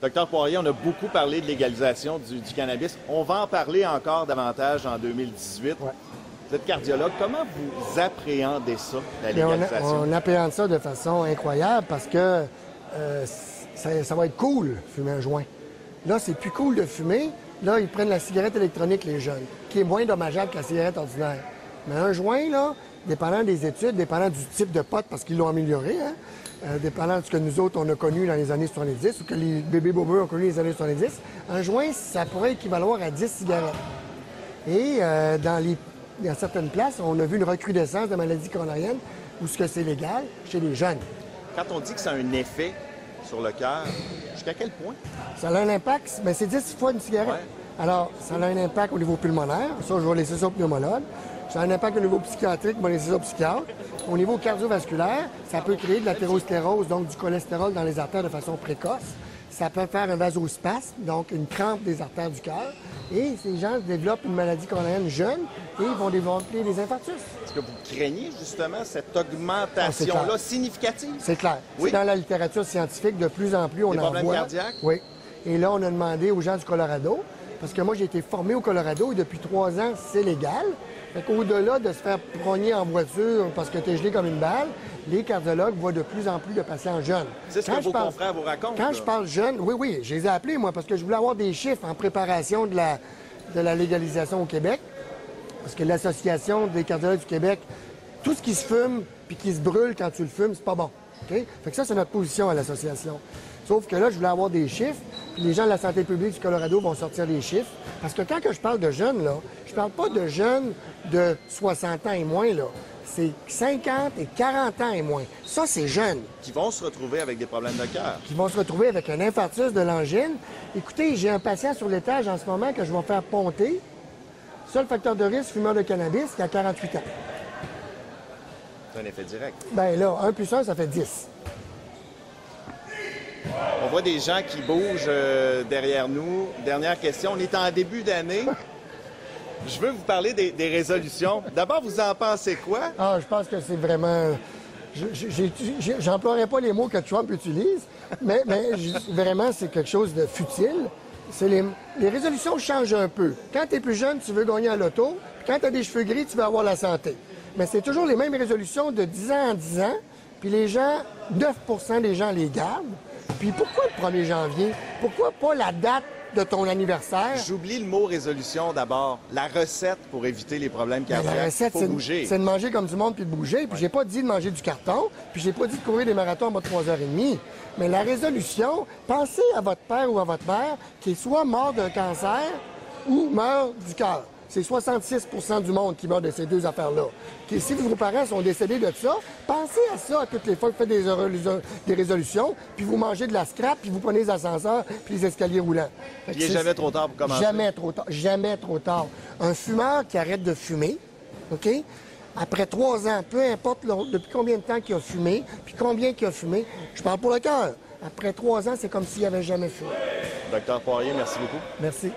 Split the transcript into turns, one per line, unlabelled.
Docteur Poirier, on a beaucoup parlé de légalisation du cannabis. On va en parler encore davantage en 2018.
Ouais.
Vous êtes cardiologue. Comment vous appréhendez ça, la légalisation?
On appréhende ça de façon incroyable parce que ça va être cool, fumer un joint. Là, c'est plus cool de fumer. Là, ils prennent la cigarette électronique, les jeunes, qui est moins dommageable que la cigarette ordinaire. Mais un joint, là, dépendant des études, dépendant du type de pote, parce qu'ils l'ont amélioré, hein, dépendant de ce que nous autres, on a connu dans les années 70 ou que les bébés boomers ont connu dans les années 70, un joint, ça pourrait équivaloir à 10 cigarettes. Et dans certaines places, on a vu une recrudescence de maladies coronariennes où ce que c'est légal chez les jeunes.
Quand on dit que ça a un effet sur le cœur, jusqu'à quel point?
Ça a un impact, mais c'est 10 fois une cigarette.
Ouais.
Alors, ça a un impact au niveau pulmonaire, ça, je vais laisser ça au pneumologue. Ça a un impact au niveau psychiatrique, je vais laisser ça au psychiatre. Au niveau cardiovasculaire, ça peut créer de l'athérosclérose, donc du cholestérol dans les artères de façon précoce. Ça peut faire un vasospasme, donc une crampe des artères du cœur. Et ces gens développent une maladie coronarienne jeune et ils vont développer des infarctus.
Est-ce que vous craignez justement cette augmentation-là significative?
C'est clair.
Oui.
C'est dans la littérature scientifique, de plus en plus, on en voit.
Des problèmes cardiaques?
Oui. Et là, on a demandé aux gens du Colorado, parce que moi, j'ai été formé au Colorado et depuis 3 ans, c'est légal. Fait qu'au-delà de se faire progner en voiture parce que tu es gelé comme une balle, les cardiologues voient de plus en plus de patients jeunes.
C'est ce que vos confrères vous racontent.
Quand je parle jeunes, oui, je les ai appelés, moi, parce que je voulais avoir des chiffres en préparation de la légalisation au Québec. Parce que l'Association des cardiologues du Québec, tout ce qui se fume puis qui se brûle quand tu le fumes, c'est pas bon. OK? Fait que ça, c'est notre position à l'association. Sauf que là, je voulais avoir des chiffres, puis les gens de la santé publique du Colorado vont sortir les chiffres. Parce que quand que je parle de jeunes, là, je parle pas de jeunes de 60 ans et moins, là. C'est 50 et 40 ans et moins. Ça, c'est jeunes.
Qui vont se retrouver avec des problèmes de cœur.
Qui vont se retrouver avec un infarctus de l'angine. Écoutez, j'ai un patient sur l'étage en ce moment que je vais faire ponter. Seul facteur de risque, fumeur de cannabis, qui a 48 ans.
C'est un effet direct.
Bien là, 1 plus 1, ça fait 10.
On voit des gens qui bougent derrière nous. Dernière question, on est en début d'année. Je veux vous parler des résolutions. D'abord, vous en pensez quoi?
Ah, je pense que c'est vraiment... J'emploierais pas les mots que Trump utilise, mais vraiment, c'est quelque chose de futile. Les résolutions changent un peu. Quand tu es plus jeune, tu veux gagner à l'auto. Quand tu as des cheveux gris, tu veux avoir la santé. Mais c'est toujours les mêmes résolutions de 10 ans en 10 ans. Puis les gens, 9 des gens les gardent. Puis pourquoi le 1er janvier? Pourquoi pas la date de ton anniversaire?
J'oublie le mot résolution d'abord. La recette pour éviter les problèmes cardiaques.
La recette,
faut bouger.
C'est de manger comme du monde puis de bouger. Puis j'ai pas dit de manger du carton. Puis j'ai pas dit de courir des marathons en bas de 3h30. Mais la résolution, pensez à votre père ou à votre mère qui est soit mort d'un cancer ou meurt du cœur. C'est 66 du monde qui meurt de ces deux affaires-là. Si vos parents sont décédés de ça, pensez à ça toutes les fois que vous faites des résolutions, puis vous mangez de la scrap, puis vous prenez les ascenseurs, puis les escaliers roulants.
Il n'est jamais trop tard pour commencer.
Jamais trop tard. Jamais trop tard. Un fumeur qui arrête de fumer, OK? Après 3 ans, peu importe depuis combien de temps qu'il a fumé, puis combien qu'il a fumé, je parle pour le cœur. Après 3 ans, c'est comme s'il n'avait jamais fumé.
Docteur Poirier, merci beaucoup.
Merci.